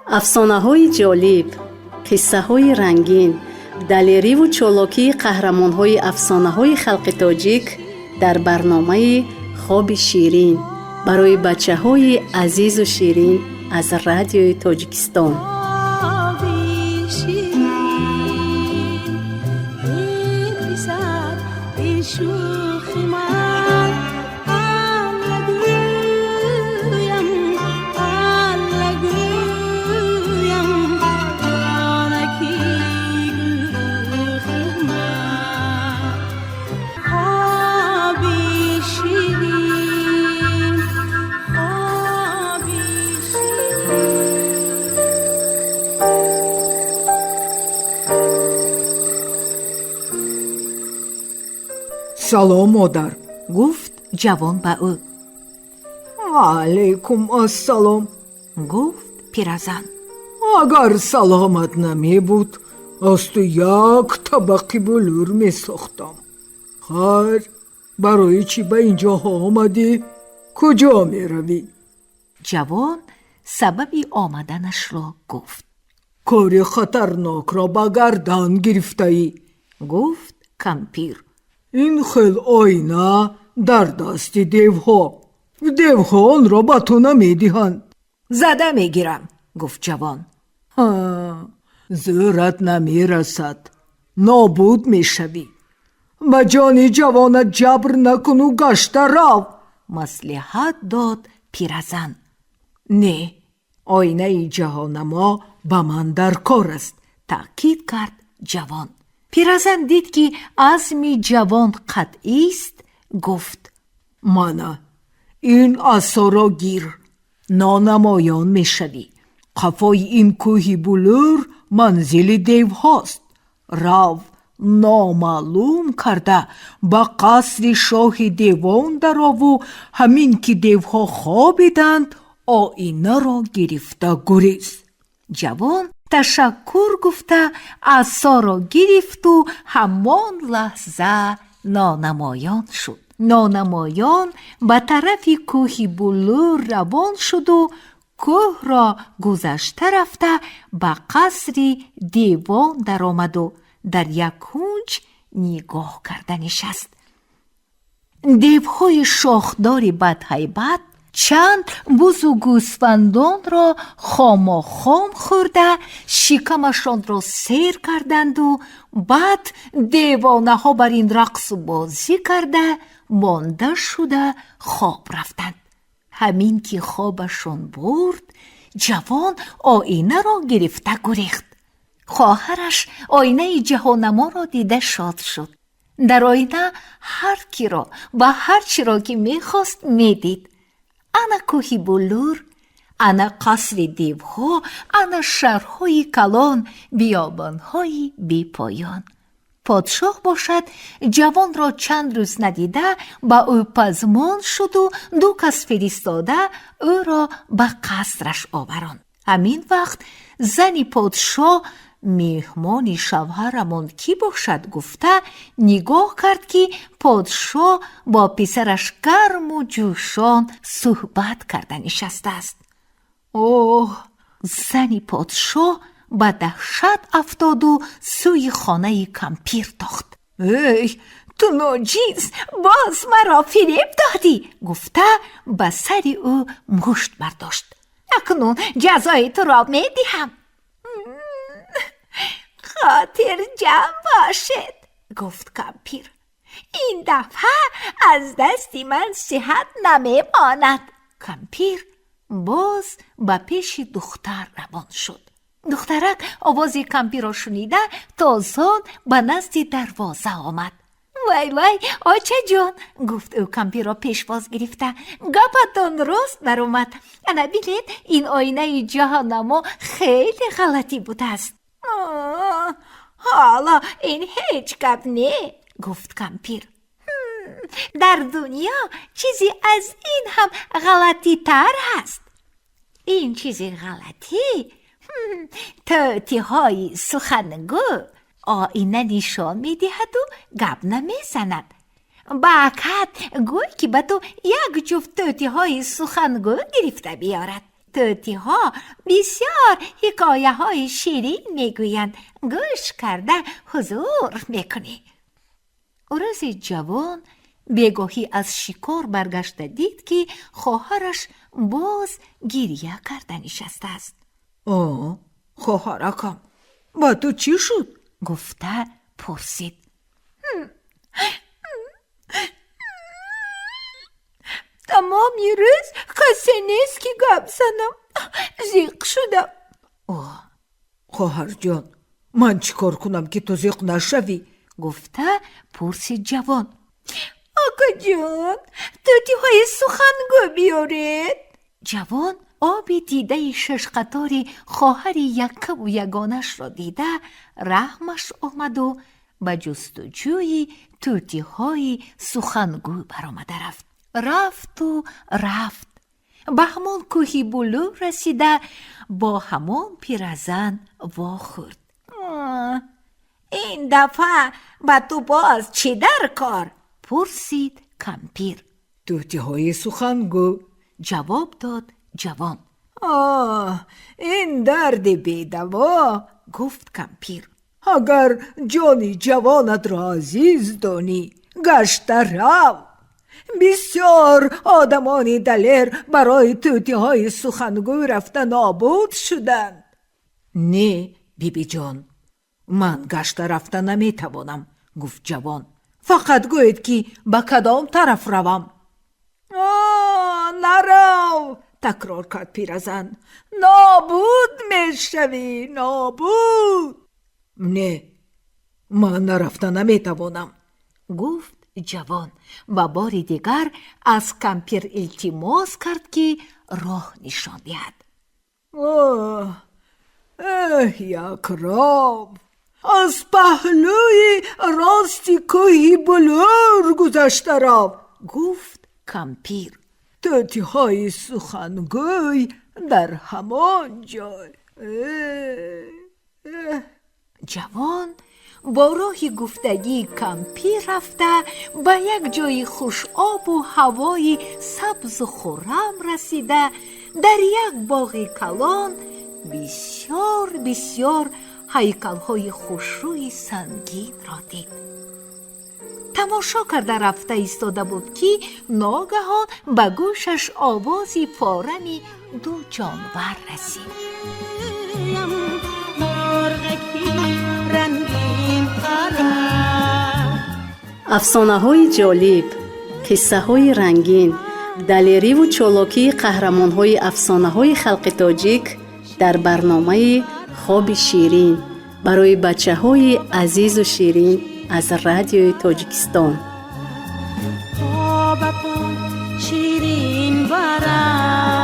افسانه‌های جالب، قصه‌های رنگین، دلیری و چالاکی قهرمان‌های افسانه‌های خلق تاجیک در برنامه خواب شیرین برای بچه‌های عزیز و شیرین از رادیوی تاجیکستان. سلام مادر، گفت جوان به او. علیکم السلام، گفت پیرزن. اگر سلامت نمی بود از تو یک طبق بلور می ساختم. خیر، برای چی به اینجا آمدی؟ کجا می روی؟ جوان سببی آمدنش را گفت. کاری خطرناک را به گردن گرفته ای. گفت کمپیر. این خیل آینه در دست دیوها آن را به تو نمی دهند. زده می گیرم، گفت جوان. زورت نمی رسد، نابود می شوی. به جان جوانت جبر نکن و گشته رو، مصلحت داد پیرزن. نه، آینه جهان ما به من در کار است، تأکید کرد جوان. پیرزن دید که عزم جوان قطعی است، گفت. من این عصا را گیر، نانمایان می شوی. قفای این کوهی بلور منزل دیو هاست. رو نامعلوم کرده به قصر شاه دیوان در و همین که دیوها خوابیدند آینه را گرفته گریز. جوان تشکر گفته عصا را گرفت و همان لحظه نانمایان شد. نانمایان به طرف کوه بلور روان شد و کوه را گذشته رفته به قصر دیوان در آمد و در یک کنج نگاه کرده نشست. دیوهای شاخدار بدهیبت چند بز و گوسفندان را خام خورده شکمشان را سیر کردند و بعد دیوانه ها بر این رقص و بازی کرده مانده شده خواب رفتند. همین که خوابشان برد جوان آینه را گرفته گریخت. خواهرش آینه جهانما را دیده شاد شد. در آینه هر کی را و هر چی را که میخواست میدید. انا کوهی بلور، انا قصر دیوها، انا شهرهای کلان، بیابانهای بی پایان. پادشاه باشد جوان را چند روز ندیده با او پزمان شد و 2 کس فرستاده او را به قصرش آورند. همین وقت زن پادشاه میهمان شوهرمان کی باشد گفته نگاه کرد که پادشاه با پسرش گرم و جوشان صحبت کرده نشسته است. اوه! زن پادشاه به دهشت افتاد و سوی خانه کمپیر تاخت. ای تو ناجیز، باز مرا فریب دادی، گفته به سر او مشت برداشت. اکنون جزای تو را می دهم. خاطر جمع باشد، گفت کمپیر. این دفعه از دستی من صحت نمی ماند. کمپیر باز به پیش دختر روان شد. دخترک آواز کمپیر را شنیده تازان به نزد دروازه آمد. وای وای آچه جان، گفت او کمپیر را پیشواز گرفته. گپتان راست در اومد. انا بینید این آینه جهانما خیلی غلطی بوده است. حالا این هیچ گپ نه، گفت کمپیر. در دنیا چیزی از این هم غلطی تر هست. این چیزی غلطی؟ طوطی های سخنگو آینه نشان می دهد و گپ نمی زند. باید گوی که به تو یک جفت طوطی های سخنگو گرفته بیارد. توتی ها بسیار حکایه های شیرین میگویند. گوش کرده حضور میکنی. روز جوان بگاهی از شکار برگشته دید که خواهرش باز گریه کرده نشسته است. خواهرکم با تو چی شد؟ گفته پرسید. تمام روز کسی نیست که گپ زنم. زیق شدم. خواهر جان، من چیکار کنم که تو زیق نشوی؟ گفته پرسید جوان. آقا جان، توتی های سخنگو بیارید. جوان آب دیده 6 قطار خواهر یکه و یگانش را دیده رحمش آمد و به جستجوی توتی های سخنگو برآمده رفت. به همان کوهی بلو رسیده با همان پیرزن واخورد. این دفعه با تو باز چی در کار؟ پرسید کمپیر. توتی های سخنگو، جواب داد جوان. این درد بی‌دوا، گفت کمپیر. اگر جانی جوانت را عزیز دانی گشت رو. بسیار آدمانی دلیر برای توتی های سخنگو رفته نابود شدند. نه بیبی جان، من گشت رفته نمیتوانم، گفت جوان. فقط گوید که به کدام طرف روم. نرو، تکرار کرد پیرزن. نابود میشوی، نابود. نه، من رفته نمیتوانم، گفت جوان و بار دیگر از کمپیر التماس کرد که راه نشان دهد. یک راه از پهلوی راستی کوهی بلور گذشته رو، گفت کمپیر. توتی های سخنگوی در همان جای. جوان با راه گفتگی کمپیر رفته به یک جای خوش آب و هوای سبز و خرم رسیده در یک باغ کلان بسیار هیکل‌های خوشروی سنگین را دید. تماشا کرده رفته ایستاده بود که ناگهان به گوشش آوازی فارمی 2 جانور رسید. افسانه‌های جالب، قصه‌های رنگین، دلیری و چالاکی قهرمان‌های افسانه‌های خلق تاجیک در برنامه خواب شیرین برای بچه‌های عزیز و شیرین از رادیوی تاجیکستان. خواب شیرین برام